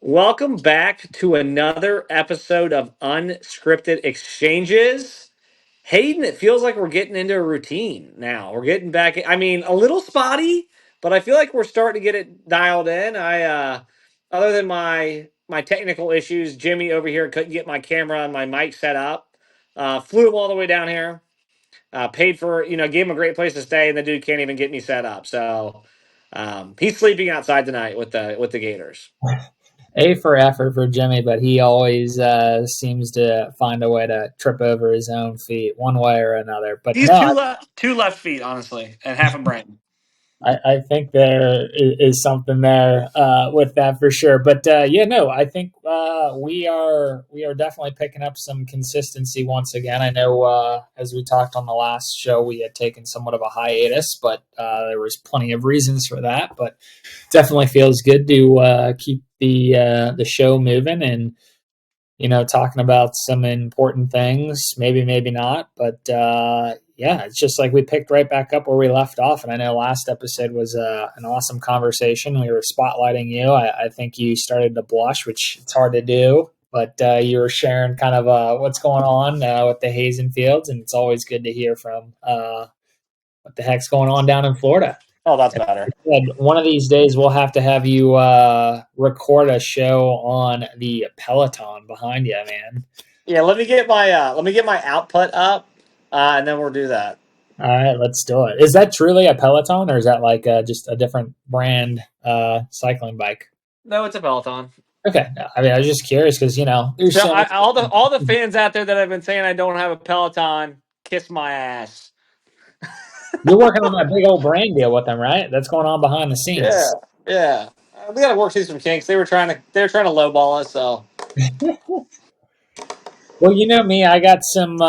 Welcome back to another episode of Unscripted Exchanges. Hayden, it feels like we're getting into a routine now. We're getting back. I mean, a little spotty, but I feel like we're starting to get it dialed in. Other than my technical issues, Jimmy over here couldn't get my camera and my mic set up. Flew him all the way down here. Paid for, gave him a great place to stay, and the dude can't even get me set up. So he's sleeping outside tonight with the Gators. A for effort for Jimmy, but he always seems to find a way to trip over his own feet one way or another. But He's no, two left feet, honestly, and half a brain. I think there is something there with that for sure. But I think we are definitely picking up some consistency once again. I know as we talked on the last show, we had taken somewhat of a hiatus, but there was plenty of reasons for that. But definitely feels good to keep the show moving and talking about some important things. Maybe not, but it's just like we picked right back up where we left off. And I know last episode was an awesome conversation. We were spotlighting you. I think you started to blush, which it's hard to do, but you were sharing kind of what's going on with the Hazen Fields, and it's always good to hear from what the heck's going on down in Florida. Oh, that's better. One of these days we'll have to have you record a show on the Peloton behind you, man. Yeah, let me get my output up, and then we'll do that. All right, let's do it. Is that truly a Peloton, or is that like just a different brand cycling bike? No, it's a Peloton. Okay, I mean, I was just curious because there's all the fans out there that have been saying I don't have a Peloton, kiss my ass. You're working on that big old brand deal with them, right? That's going on behind the scenes. Yeah. We got to work through some kinks. They were trying to lowball us. So. Well, you know me, I got some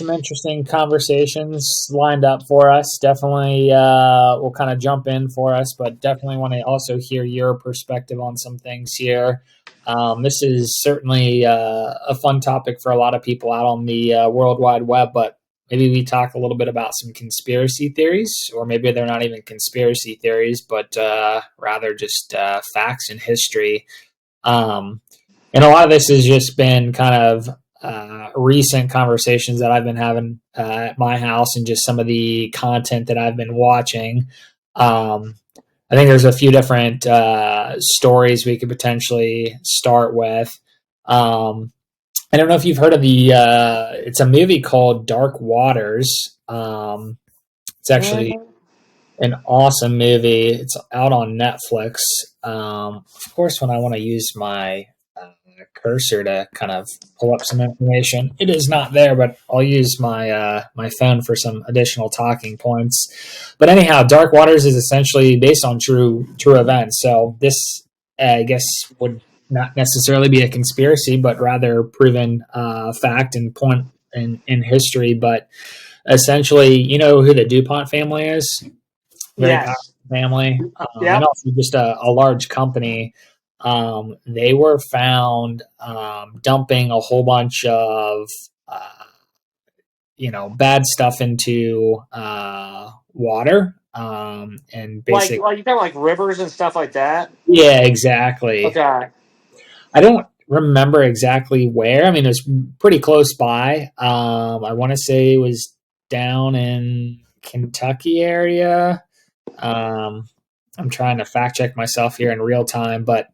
interesting conversations lined up for us. Definitely, we'll kind of jump in for us, but definitely want to also hear your perspective on some things here. This is certainly a fun topic for a lot of people out on the World Wide Web, but maybe we talk a little bit about some conspiracy theories, or maybe they're not even conspiracy theories, but rather just facts and history. And a lot of this has just been kind of recent conversations that I've been having at my house and just some of the content that I've been watching. I think there's a few different stories we could potentially start with. I don't know if you've heard of it's a movie called Dark Waters. It's actually an awesome movie. It's out on Netflix. Of course, when I want to use my cursor to kind of pull up some information, it is not there, but I'll use my my phone for some additional talking points. But anyhow, Dark Waters is essentially based on true events. So this, I guess, would not necessarily be a conspiracy, but rather proven fact and point in history. But essentially, you know who the DuPont family is? Very powerful family, and also just a large company. They were found dumping a whole bunch of bad stuff into water, and basically, like you talking like rivers and stuff like that. Yeah, exactly. Okay. I don't remember exactly where. I mean, it was pretty close by. I want to say it was down in Kentucky area. I'm trying to fact check myself here in real time, but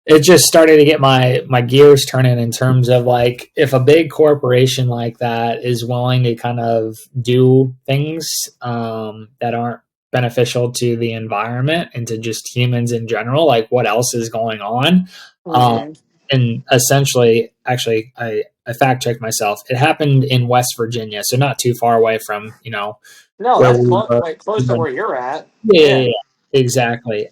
it just started to get my gears turning in terms of like if a big corporation like that is willing to kind of do things that aren't beneficial to the environment and to just humans in general, like what else is going on? And essentially, actually, I fact checked myself. It happened in West Virginia, so not too far away from No, that's close to where you're at. Yeah, exactly.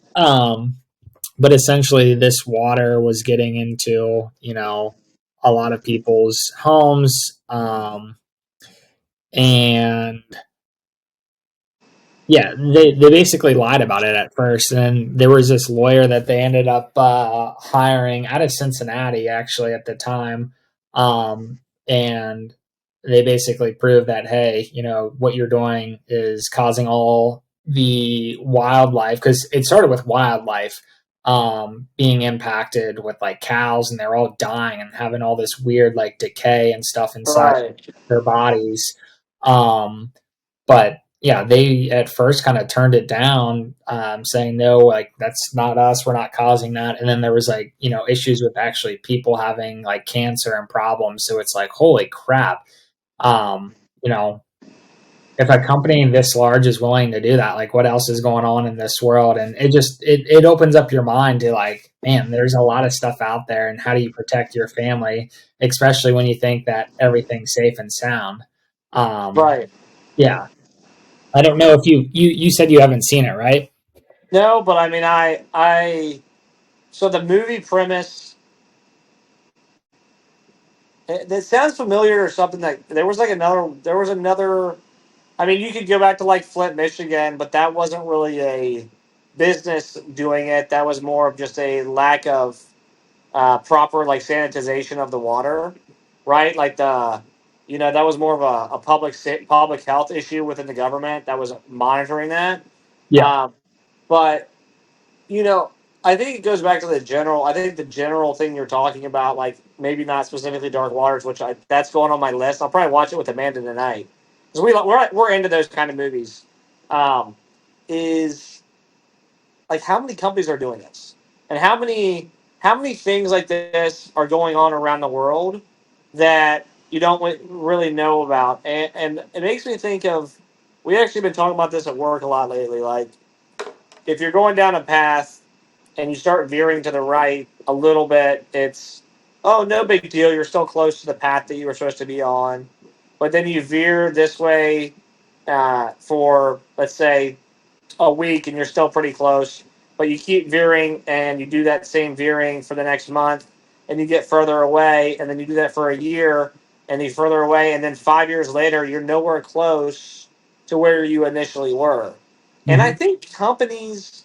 But essentially, this water was getting into a lot of people's homes, and yeah, they basically lied about it at first. And there was this lawyer that they ended up hiring out of Cincinnati, actually, at the time. And they basically proved that, hey, what you're doing is causing all the wildlife, because it started with wildlife, being impacted with like cows, and they're all dying and having all this weird like decay and stuff inside Right. their bodies. Um, but yeah, they at first kind of turned it down, saying no, like that's not us, we're not causing that. And then there was like issues with actually people having like cancer and problems. So it's like holy crap, um, you know, if a company this large is willing to do that, like what else is going on in this world? And it opens up your mind to like, man, there's a lot of stuff out there, and how do you protect your family, especially when you think that everything's safe and sound. Um, Right. yeah, I don't know if you said you haven't seen it, right? No, but I mean, so the movie premise, it sounds familiar or something. That there was another. I mean, you could go back to like Flint, Michigan, but that wasn't really a business doing it. That was more of just a lack of proper like sanitization of the water, right? Like that was more of a public health issue within the government that was monitoring that. Yeah. Um, but you know, I think it goes back to the general. I think the general thing you're talking about, like maybe not specifically Dark Waters, which that's going on my list. I'll probably watch it with Amanda tonight because we're into those kind of movies. Um, is like how many companies are doing this, and how many things like this are going on around the world that you don't really know about, and it makes me think of. We actually been talking about this at work a lot lately. Like if you're going down a path and you start veering to the right a little bit, it's oh no big deal. You're still close to the path that you were supposed to be on, but then you veer this way for let's say a week, and you're still pretty close. But you keep veering, and you do that same veering for the next month, and you get further away, and then you do that for a year, and you further away, and then 5 years later, you're nowhere close to where you initially were. And I Mm-hmm. think companies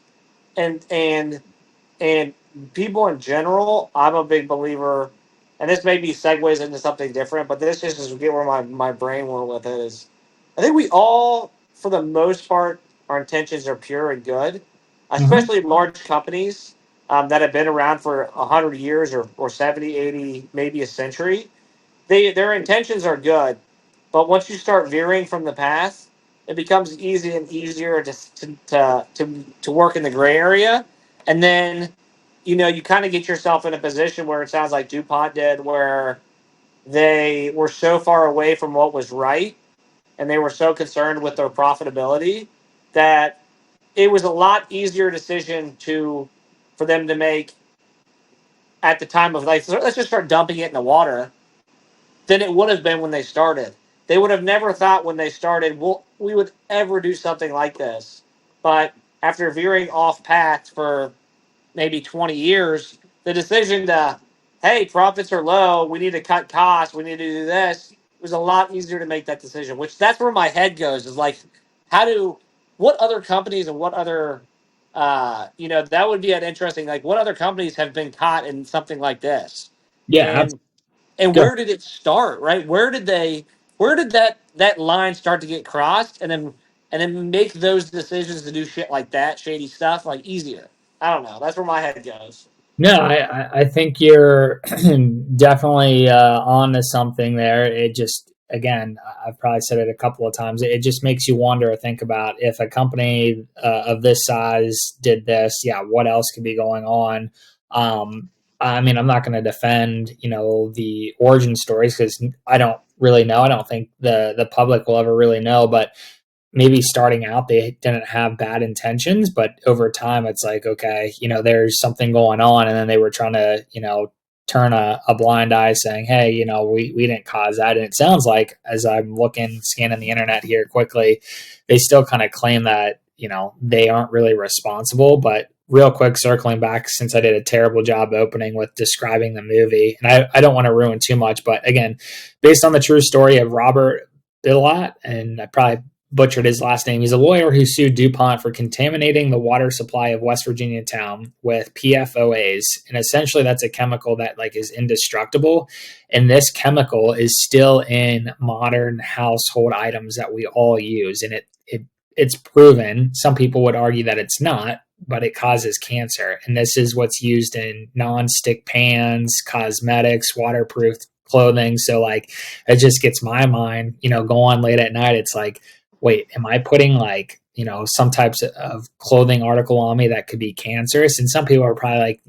and and and people in general, I'm a big believer, and this maybe segues into something different, but this just is get where my brain went with it is I think we all, for the most part, our intentions are pure and good, Mm-hmm. especially large companies that have been around for 100 years or 70, 80, maybe a century. Their intentions are good, but once you start veering from the path, it becomes easy and easier to work in the gray area, and then you kind of get yourself in a position where it sounds like DuPont did, where they were so far away from what was right, and they were so concerned with their profitability that it was a lot easier decision for them to make at the time of like let's just start dumping it in the water than it would have been when they started. They would have never thought when they started, well, we would ever do something like this. But after veering off path for maybe 20 years, the decision to, hey, profits are low, we need to cut costs, we need to do this, it was a lot easier to make that decision, which that's where my head goes is like, what other companies and what other, that would be an interesting, like, what other companies have been caught in something like this? Yeah. And and Go. where did it start, right? Where did that line start to get crossed, and then make those decisions to do shit like that, shady stuff, like easier? I don't know. That's where my head goes. No, I think you're definitely on to something there. It just, again, I've probably said it a couple of times. It just makes you wonder or think about if a company of this size did this, yeah, what else could be going on? I mean, I'm not going to defend, the origin stories because I don't really know. I don't think the public will ever really know, but maybe starting out they didn't have bad intentions, but over time it's like, okay, there's something going on, and then they were trying to turn a blind eye, saying, hey, we didn't cause that. And it sounds like, as I'm scanning the internet here quickly, they still kind of claim that they aren't really responsible. But real quick, circling back, since I did a terrible job opening with describing the movie, and I don't want to ruin too much, but again, based on the true story of Robert Billat, and I probably butchered his last name. He's a lawyer who sued DuPont for contaminating the water supply of West Virginia town with PFOAs. And essentially that's a chemical that like is indestructible. And this chemical is still in modern household items that we all use. And it's proven, some people would argue that it's not, but it causes cancer. And this is what's used in nonstick pans, cosmetics, waterproof clothing. So like it just gets my mind, go on late at night. It's like, wait, am I putting like, some types of clothing article on me that could be cancerous? And some people are probably like,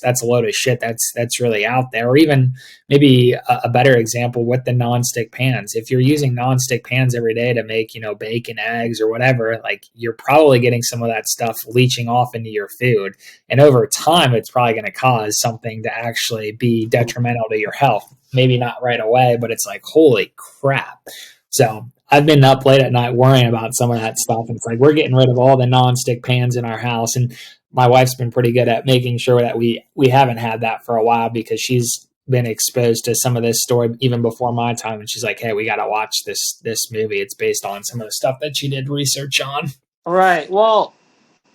that's a load of shit. That's really out there. Or even maybe a better example with the nonstick pans. If you're using nonstick pans every day to make, bacon, eggs, or whatever, like you're probably getting some of that stuff leaching off into your food. And over time, it's probably going to cause something to actually be detrimental to your health. Maybe not right away, but it's like, holy crap. So I've been up late at night worrying about some of that stuff. And it's like, we're getting rid of all the nonstick pans in our house. And my wife's been pretty good at making sure that we haven't had that for a while, because she's been exposed to some of this story even before my time. And she's like, hey, we got to watch this movie. It's based on some of the stuff that she did research on. Right. Well,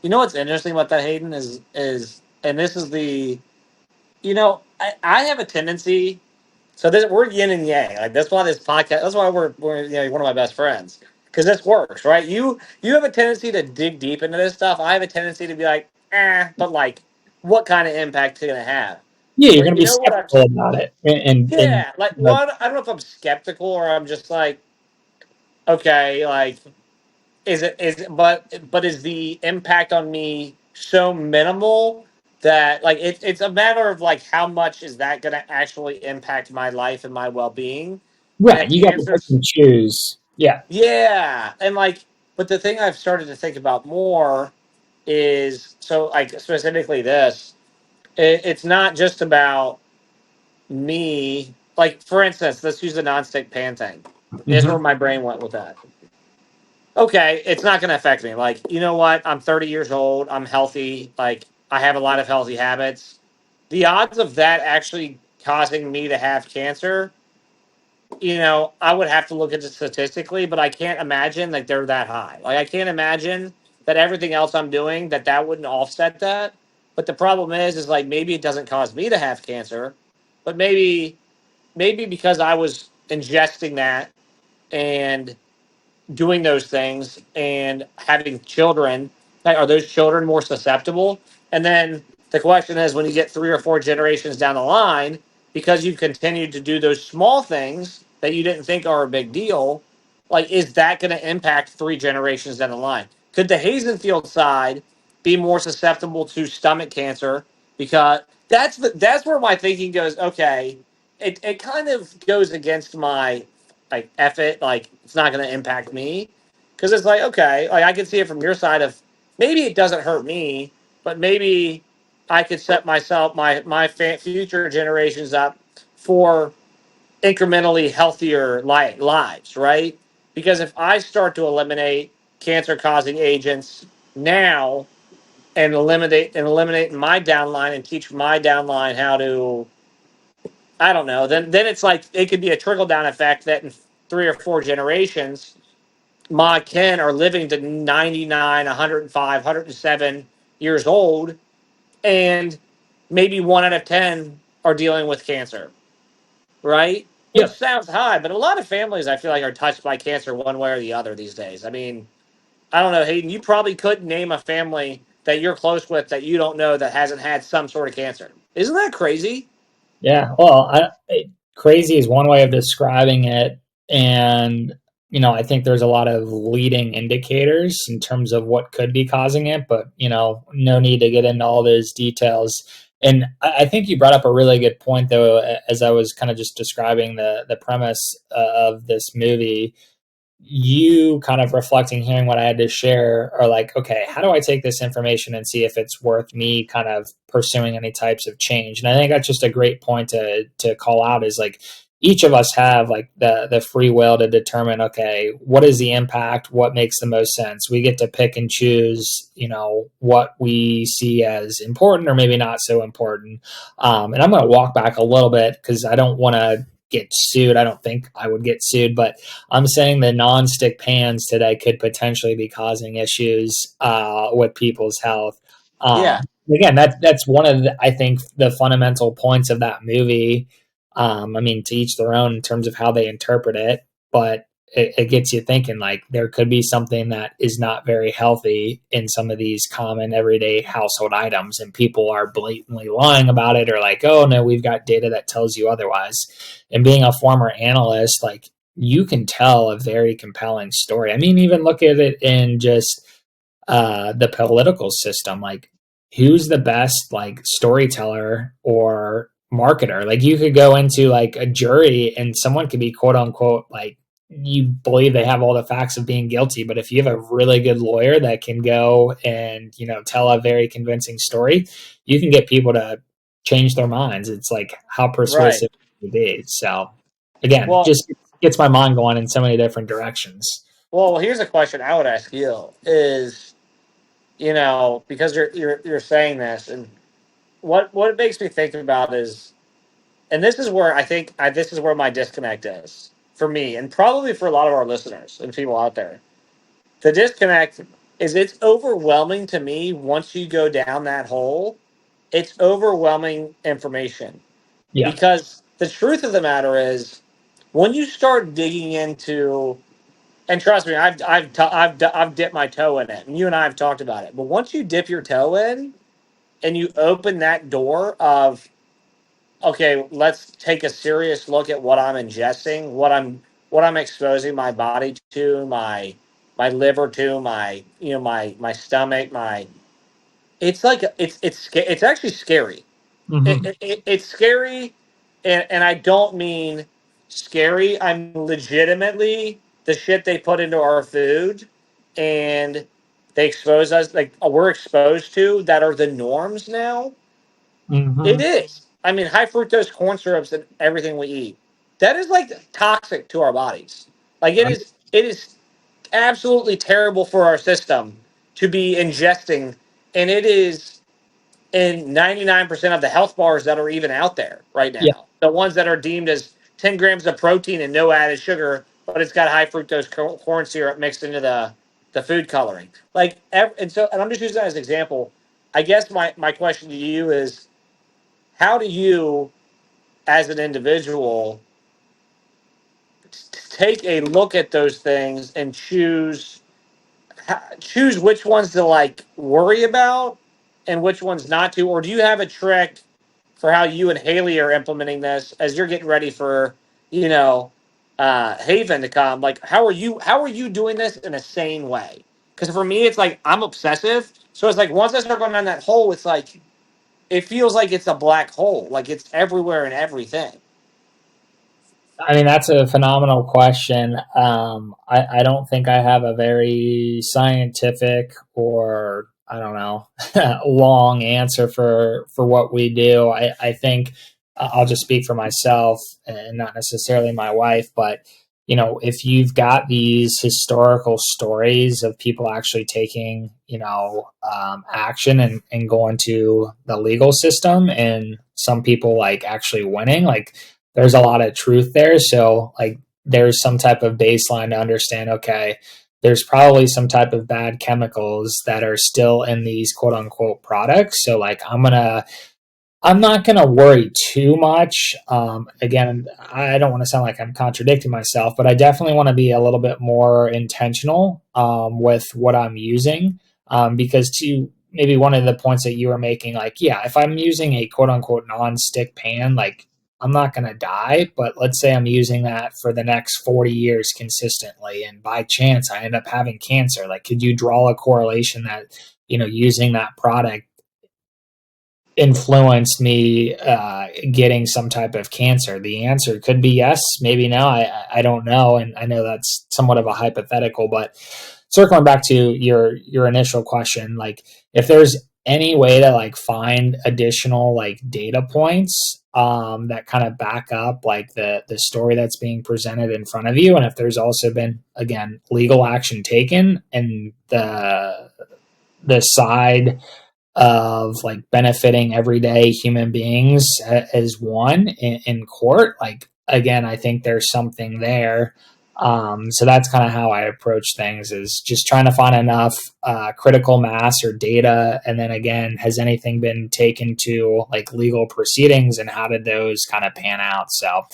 you know what's interesting about that, Hayden, is and this is I have a tendency. So this we're yin and yang. Like that's why this podcast. That's why we're one of my best friends, because this works, right? You have a tendency to dig deep into this stuff. I have a tendency to be like, but like, what kind of impact it's gonna have? Yeah, you're But going to you be know what I'm? skeptical about it. And Yeah, like, well, I don't know if I'm skeptical or I'm just like, okay, like, but is the impact on me so minimal that like it's a matter of like how much is that going to actually impact my life and my well-being? And right, if you got to pick cancer's, and choose. Yeah. yeah, and like, but the thing I've started to think about more is, so like specifically this, it's not just about me. Like, for instance, let's use the nonstick pan thing. Here's where Mm-hmm. my brain went with that. Okay, it's not going to affect me. Like, you know what? I'm 30 years old. I'm healthy. Like, I have a lot of healthy habits. The odds of that actually causing me to have cancer, I would have to look at it statistically, but I can't imagine that they're that high. Like, I can't imagine that everything else I'm doing that wouldn't offset that. But the problem is like maybe it doesn't cause me to have cancer, but maybe because I was ingesting that and doing those things and having children, like, are those children more susceptible? And then the question is, when you get 3 or 4 generations down the line, because you've continued to do those small things that you didn't think are a big deal, like, is that going to impact 3 generations down the line? Could the Hazenfield side be more susceptible to stomach cancer? Because that's where my thinking goes. Okay, it kind of goes against my like F it, like it's not going to impact me, because it's like, okay, like I can see it from your side of maybe it doesn't hurt me, but maybe I could set myself my future generations up for incrementally healthier lives, right? Because if I start to eliminate cancer causing agents now and eliminate my downline and teach my downline how to, I don't know. Then it's like it could be a trickle down effect that in 3 or 4 generations, my kin are living to 99, 105, 107 years old, and maybe 1 out of 10 are dealing with cancer, right? Which Yep. sounds high, but a lot of families I feel like are touched by cancer one way or the other these days. I mean, I don't know, Hayden. You probably could name a family that you're close with that you don't know that hasn't had some sort of cancer. Isn't that crazy? Yeah. Well, crazy is one way of describing it. And, I think there's a lot of leading indicators in terms of what could be causing it, but, no need to get into all those details. And I think you brought up a really good point, though, as I was kind of just describing the premise of this movie. You kind of reflecting, hearing what I had to share, are like, okay, how do I take this information and see if it's worth me kind of pursuing any types of change? And I think that's just a great point to call out, is like each of us have like the free will to determine, okay, what is the impact, what makes the most sense. We get to pick and choose, what we see as important or maybe not so important. And I'm going to walk back a little bit because I don't want to get sued. I don't think I would get sued, but I'm saying the non-stick pans today could potentially be causing issues with people's health. Yeah. Again, that's one of I think the fundamental points of that movie. I mean, to each their own in terms of how they interpret it, but it gets you thinking, like there could be something that is not very healthy in some of these common everyday household items, and people are blatantly lying about it, or like, oh no, we've got data that tells you otherwise. And being a former analyst, like you can tell a very compelling story. I mean, even look at it in just the political system. Like, who's the best like storyteller or marketer? Like, you could go into like a jury, and someone could be quote unquote like you believe they have all the facts of being guilty, but if you have a really good lawyer that can go and tell a very convincing story, you can get people to change their minds. It's like how Right. persuasive it can be. So again, Well, just gets my mind going in so many different directions. well, here's a question I would ask you is, because you're saying this, and what it makes me think about is, and this is where I think this is where my disconnect is for me, and probably for a lot of our listeners and people out there. The disconnect is it's overwhelming to me once you go down that hole. It's overwhelming information Yeah. because the truth of the matter is when you start digging into, and trust me, I've dipped my toe in it, and you and I have talked about it. But once you dip your toe in and you open that door of, okay, let's take a serious look at what I'm ingesting, what I'm exposing my body to, my liver to, my stomach, it's like it's actually scary. Mm-hmm. It's scary, and I don't mean scary. I'm legitimately the shit they put into our food, and they expose us like we're exposed to that are the norms now. It Mm-hmm. is. I mean, high fructose corn syrups and everything we eat. That is like toxic to our bodies. Like it Right. is. It is absolutely terrible for our system to be ingesting, and it is in 99% of the health bars that are even out there right Yeah. now. The ones that are deemed as 10 grams of protein and no added sugar, but it's got high fructose corn syrup mixed into the food coloring. And I'm just using that as an example. I guess my question to you is, how do you, as an individual, take a look at those things and choose which ones to like worry about and which ones not to? Or do you have a trick for how you and Haley are implementing this as you're getting ready for, you know, Haven to come? Like, how are you doing this in a sane way? Because for me, it's like I'm obsessive. So it's like once I start going down that hole, it's like it feels like it's a black hole. Like it's everywhere and everything. I mean, that's a phenomenal question. I don't think I have a very scientific or I don't know long answer for what we do. I think I'll just speak for myself and not necessarily my wife, but if you've got these historical stories of people actually taking action and going to the legal system, and some people like actually winning, like there's a lot of truth there. So like there's some type of baseline to understand, okay, there's probably some type of bad chemicals that are still in these quote unquote products. So like I'm not gonna worry too much. Again, I don't want to sound like I'm contradicting myself, but I definitely want to be a little bit more intentional with what I'm using, because to maybe one of the points that you were making, like, yeah, if I'm using a quote unquote non-stick pan, like I'm not gonna die, but let's say I'm using that for the next 40 years consistently, and by chance I end up having cancer. Like, could you draw a correlation that using that product influenced me getting some type of cancer? The answer could be yes, maybe no. I don't know, and I know that's somewhat of a hypothetical. But circling back to your initial question, like if there's any way to like find additional like data points that kind of back up like the story that's being presented in front of you, and if there's also been again legal action taken and the side of like benefiting everyday human beings as one in court, like again I think there's something there. So that's kind of how I approach things, is just trying to find enough critical mass or data, and then again, has anything been taken to like legal proceedings, and how did those kind of pan out? So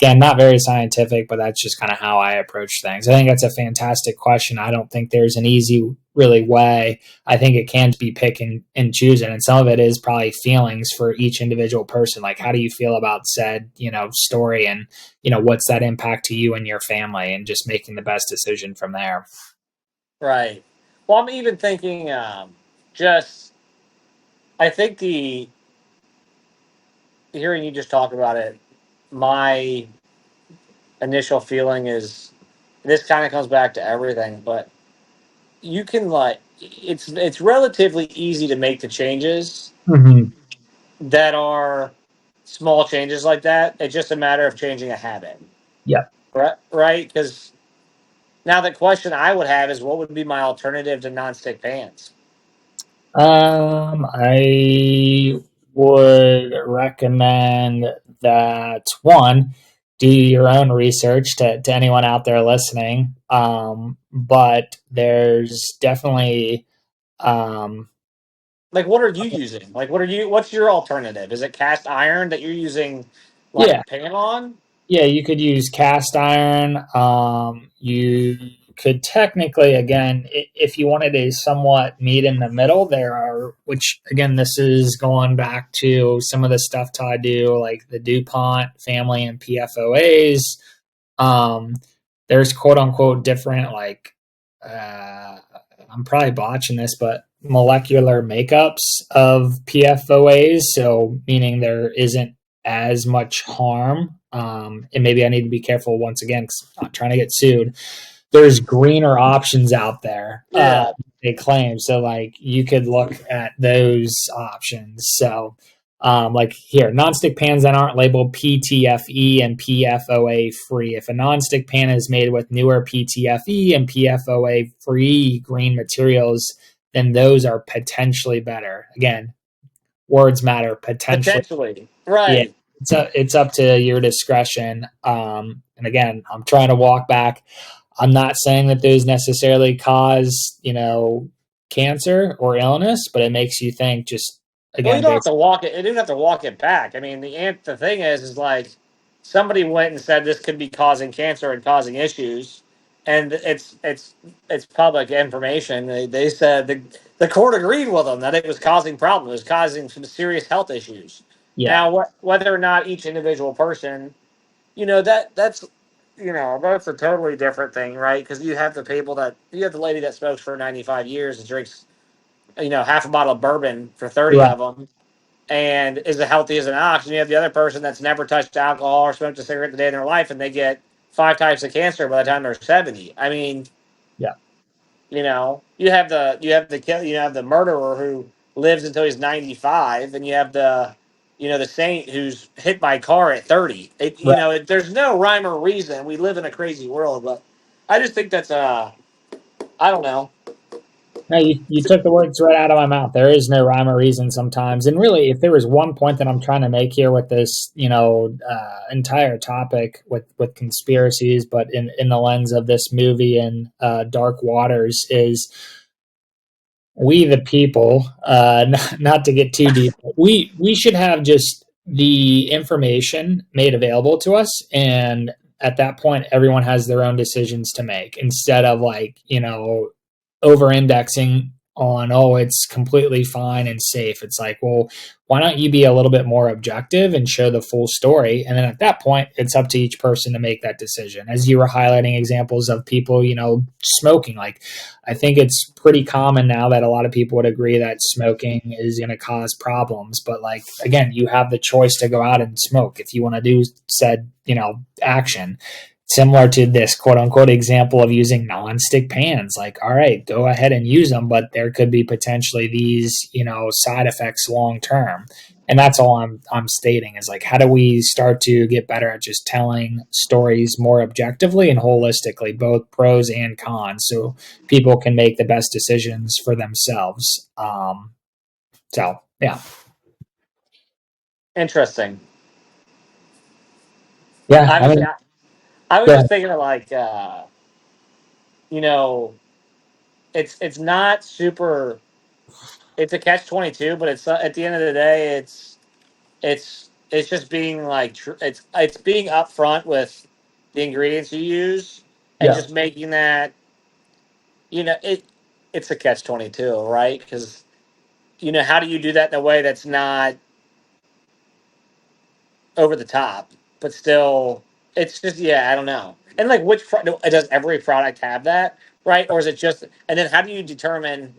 again, not very scientific, but that's just kind of how I approach things. I think that's a fantastic question. I don't think there's an easy, really way. I think it can be picking and choosing, and some of it is probably feelings for each individual person. Like, how do you feel about said, story, and what's that impact to you and your family, and just making the best decision from there. Right. Well, I'm even thinking, just I think the hearing you just talk about it, my initial feeling is this kind of comes back to everything, but you can like it's relatively easy to make the changes Mm-hmm. that are small changes like that. It's just a matter of changing a habit, Yeah. right? Right? Because now the question I would have is, what would be my alternative to nonstick pans? I would recommend that one, do your own research to anyone out there listening. But there's definitely, um, Like, what are you using? Like, what's your alternative? Is it cast iron that you're using, yeah, like pan on? yeah, you could use cast iron. You could technically, again, if you wanted a somewhat meet in the middle, there are, which again, this is going back to some of the stuff Todd do, like the DuPont family and PFOAs. Um, there's quote unquote different, like, uh, I'm probably botching this, but molecular makeups of PFOAs. So, meaning there isn't as much harm. And maybe I need to be careful once again because I'm not trying to get sued. There's greener options out there. Yeah, They claim so. Like you could look at those options. So, like here, nonstick pans that aren't labeled PTFE and PFOA free. If a nonstick pan is made with newer PTFE and PFOA free green materials, then those are potentially better. Again, words matter. Potentially, potentially. yeah, Right. it's up to your discretion. And again, I'm trying to walk back. I'm not saying that those necessarily cause, cancer or illness, but it makes you think just Well, you again don't have based. to walk it. You don't have to walk it back. I mean, the thing is like somebody went and said this could be causing cancer and causing issues, and it's public information. They said the court agreed with them that it was causing problems, it was causing some serious health issues. Yeah, Now, whether or not each individual person, that's that's a totally different thing, right? Because you have the lady that smokes for 95 years and drinks half a bottle of bourbon for 30 right. of them and is as healthy as an ox. And you have the other person that's never touched alcohol or smoked a cigarette a day in their life, and they get 5 types of cancer by the time they're 70. I mean, Yeah, you have the murderer who lives until he's 95, and you have the saint who's hit by a car at 30. right. There's no rhyme or reason. We live in a crazy world, but I just think that's I don't know. No, you took the words right out of my mouth. There is no rhyme or reason sometimes. And really, if there was one point that I'm trying to make here with this, entire topic with conspiracies, but in the lens of this movie and Dark Waters, is we the people, not to get too deep, we should have just the information made available to us, and at that point everyone has their own decisions to make instead of like over indexing on, oh, it's completely fine and safe. It's like, well, why don't you be a little bit more objective and show the full story, and then at that point it's up to each person to make that decision. As you were highlighting examples of people smoking, like I think it's pretty common now that a lot of people would agree that smoking is going to cause problems. But like, again, you have the choice to go out and smoke if you want to do said, action. Similar to this quote unquote example of using non-stick pans. Like, all right, go ahead and use them, but there could be potentially these, side effects long term. And that's all I'm stating is like, how do we start to get better at just telling stories more objectively and holistically, both pros and cons, so people can make the best decisions for themselves. So yeah, Interesting. yeah. I I was mean, I was go just ahead. thinking of like you know it's not super. It's a catch 22, but it's at the end of the day, it's It's just being like it's being upfront with the ingredients you use and Yeah, just making that it's a catch-22, right? Because how do you do that in a way that's not over the top, but still it's just I don't know. And like does every product have that, right? Or is it just and then how do you determine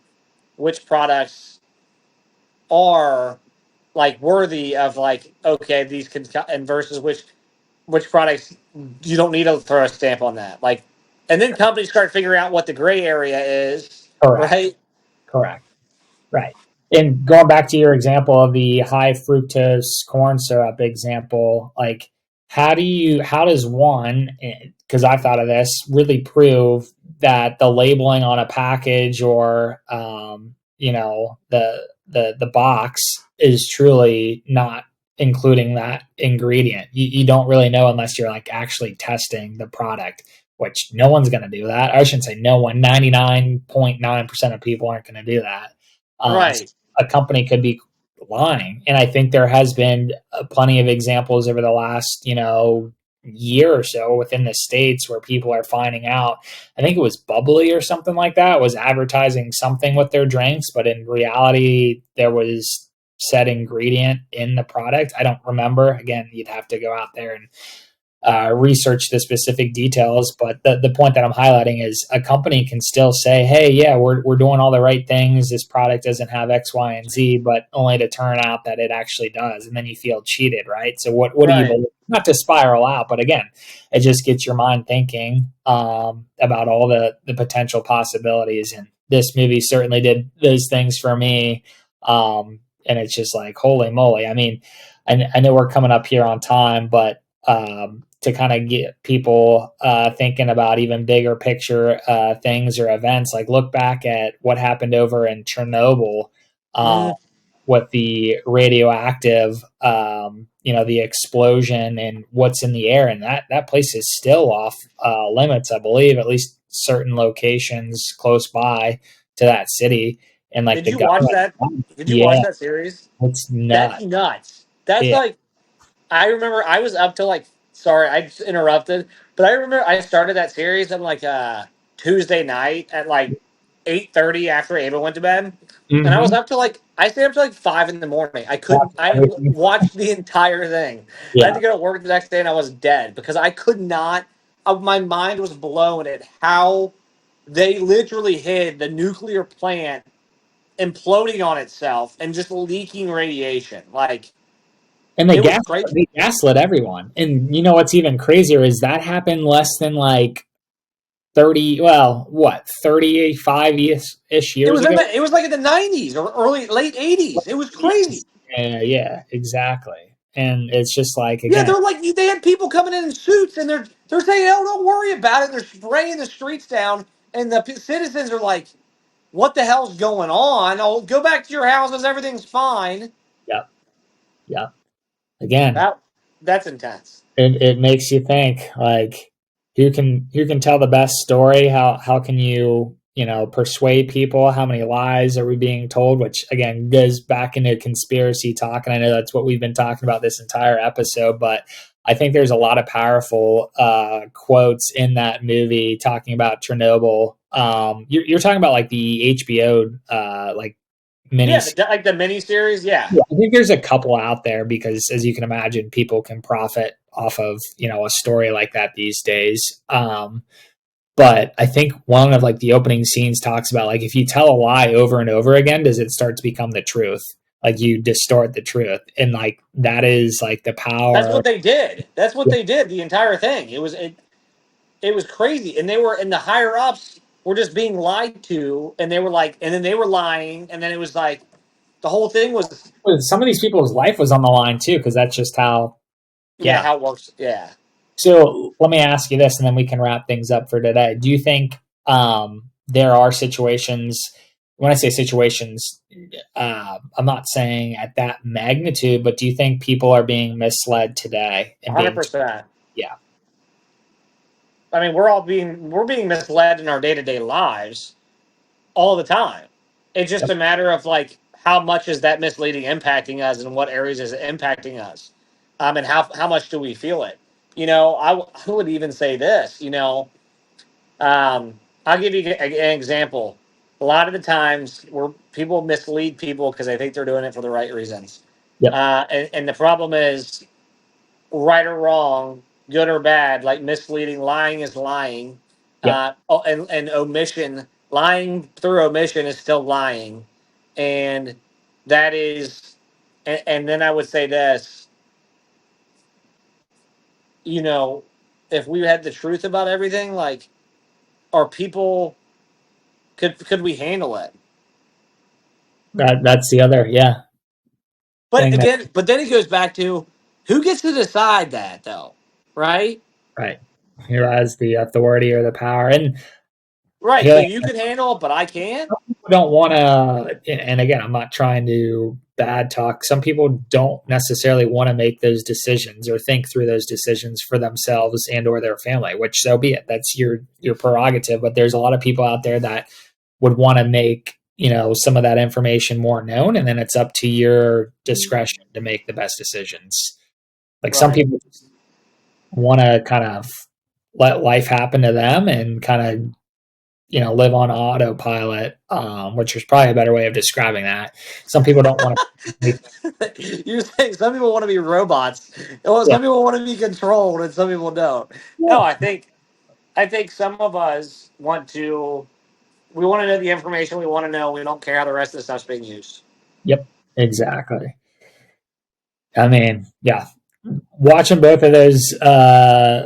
which products are like worthy of like okay these can and versus which products you don't need to throw a stamp on that like and then companies start figuring out what the gray area is, correct, right? correct. Right. And going back to your example of the high fructose corn syrup example, like how does one, because I've thought of this, really prove that the labeling on a package or, the box is truly not including that ingredient? You don't really know unless you're like actually testing the product, which no one's going to do that. I shouldn't say no one, 99.9% of people aren't going to do that. Right. A company could be lying. And I think there has been plenty of examples over the last, year or so within the States where people are finding out. I think it was Bubbly or something like that was advertising something with their drinks, but in reality, there was said ingredient in the product. I don't remember. Again, you'd have to go out there and research the specific details. But the point that I'm highlighting is a company can still say, hey, yeah, we're doing all the right things. This product doesn't have X, Y, and Z, but only to turn out that it actually does. And then you feel cheated, right? So what do you Right. believe? Not to spiral out, but again, it just gets your mind thinking about all the potential possibilities. And this movie certainly did those things for me. And it's just like, holy moly. I mean, I know we're coming up here on time, but to kind of get people thinking about even bigger picture things or events. Like look back at what happened over in Chernobyl uh, Mm. with the radioactive, the explosion and what's in the air, and that place is still off limits, I believe, at least certain locations close by to that city. And like Did the you watch government, that? Did you watch yeah, that series? it's That's nuts. nuts. That's Yeah. like I remember I was up till like sorry, I just interrupted, but I remember I started that series on like Tuesday night at like 8:30 after Ava went to bed. And I was Mm-hmm. up to like I stayed up to like 5 in the morning. I couldn't watched the entire thing. I had Yeah. to go to work the next day and I was dead because I could not my mind was blown at how they literally hid the nuclear plant imploding on itself and just leaking radiation. Like And it was crazy. they gaslit everyone. And you know what's even crazier is that happened less than like 30, well, what, 35 ish It years was ago? it was like in the 90s or early late 80s. It was crazy. Yeah, yeah, exactly. And it's just like Yeah, again, they're like they had people coming in suits and they're saying, "Oh, don't worry about it." They're spraying the streets down, and the citizens are like, "What the hell's going on? Oh, go back to your houses. Everything's fine." yeah, yeah. Again, That that's intense. it makes you think like who can tell the best story? How can you persuade people? How many lies are we being told? Which again goes back into conspiracy talk, and I know that's what we've been talking about this entire episode. But I think there's a lot of powerful quotes in that movie talking about Chernobyl. You're talking about like the HBO like mini. Yeah, like the miniseries. Yeah, Yeah, I think there's a couple out there because, as you can imagine, people can profit off of a story like that these days. But I think one of like the opening scenes talks about like if you tell a lie over and over again, does it start to become the truth? Like you distort the truth, and like that is like the that's power. what they did. That's what Yeah, they did. The entire thing. It was crazy, and they were and the higher ups were just being lied to, and they were like, and then they were lying, and then it was like the whole thing was some of these people's life was on the line too, because that's just how. yeah Yeah. how it works. Yeah, So let me ask you this, and then we can wrap things up for today. Do you think there are situations? When I say situations, I'm not saying at that magnitude, but do you think people are being misled today and being? 100%. Yeah, I mean, we're being misled in our day to day lives all the time. It's just yep, a matter of like how much is that misleading impacting us, and what areas is it impacting us. And how much do we feel it? I would even say this. I'll give you an example. A lot of the times where people mislead people because they think they're doing it for the right reasons. Yep. And the problem is, right or wrong, good or bad, like misleading, lying is lying. Yep. And omission, lying through omission is still lying. And that is, and then I would say this, you know, if we had the truth about everything, like, are people, could we handle it? That's the other, yeah, But thing that, again, but then it goes back to who gets to decide that though, right? right. Who has the authority or the power? And Right. So here, you can handle it, but I can't. some people don't want to, and again, I'm not trying to bad talk. Some people don't necessarily want to make those decisions or think through those decisions for themselves and or their family, which so be it. That's your prerogative. But there's a lot of people out there that would want to make, some of that information more known, and then it's up to your discretion to make the best decisions. Like some Right. people want to kind of let life happen to them and kind of live on autopilot, which is probably a better way of describing that. Some people don't want to. You're saying some people want to be robots. Well, Yeah, some people want to be controlled, and some people don't. No, yeah, I think some of us want to. We want to know the information we want to know. We don't care how the rest of the stuff's being used. yep, exactly. I mean, yeah, watching both of those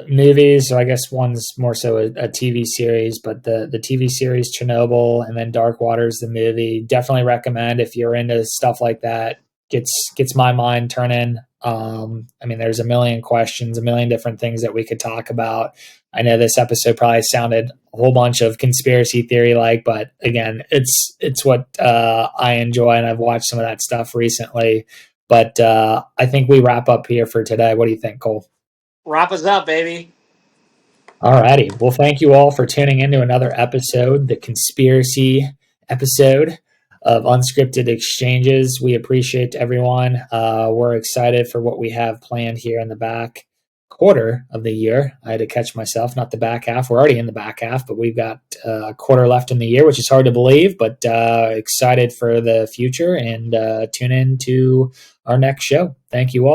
movies. So I guess one's more so a TV series, but the TV series Chernobyl and then Dark Waters, the movie, definitely recommend if you're into stuff like that. Gets my mind turning. I mean, there's a million questions, a million different things that we could talk about. I know this episode probably sounded a whole bunch of conspiracy theory like, but again, it's what I enjoy, and I've watched some of that stuff recently. But I think we wrap up here for today. What do you think, Cole? Wrap us up, baby. All righty. Well, thank you all for tuning into another episode, the conspiracy episode of Unscripted Exchanges. We appreciate everyone. We're excited for what we have planned here in the back quarter of the year. I had to catch myself, not the back half. We're already in the back half, but we've got a quarter left in the year, which is hard to believe, but excited for the future, and tune in to our next show. Thank you all.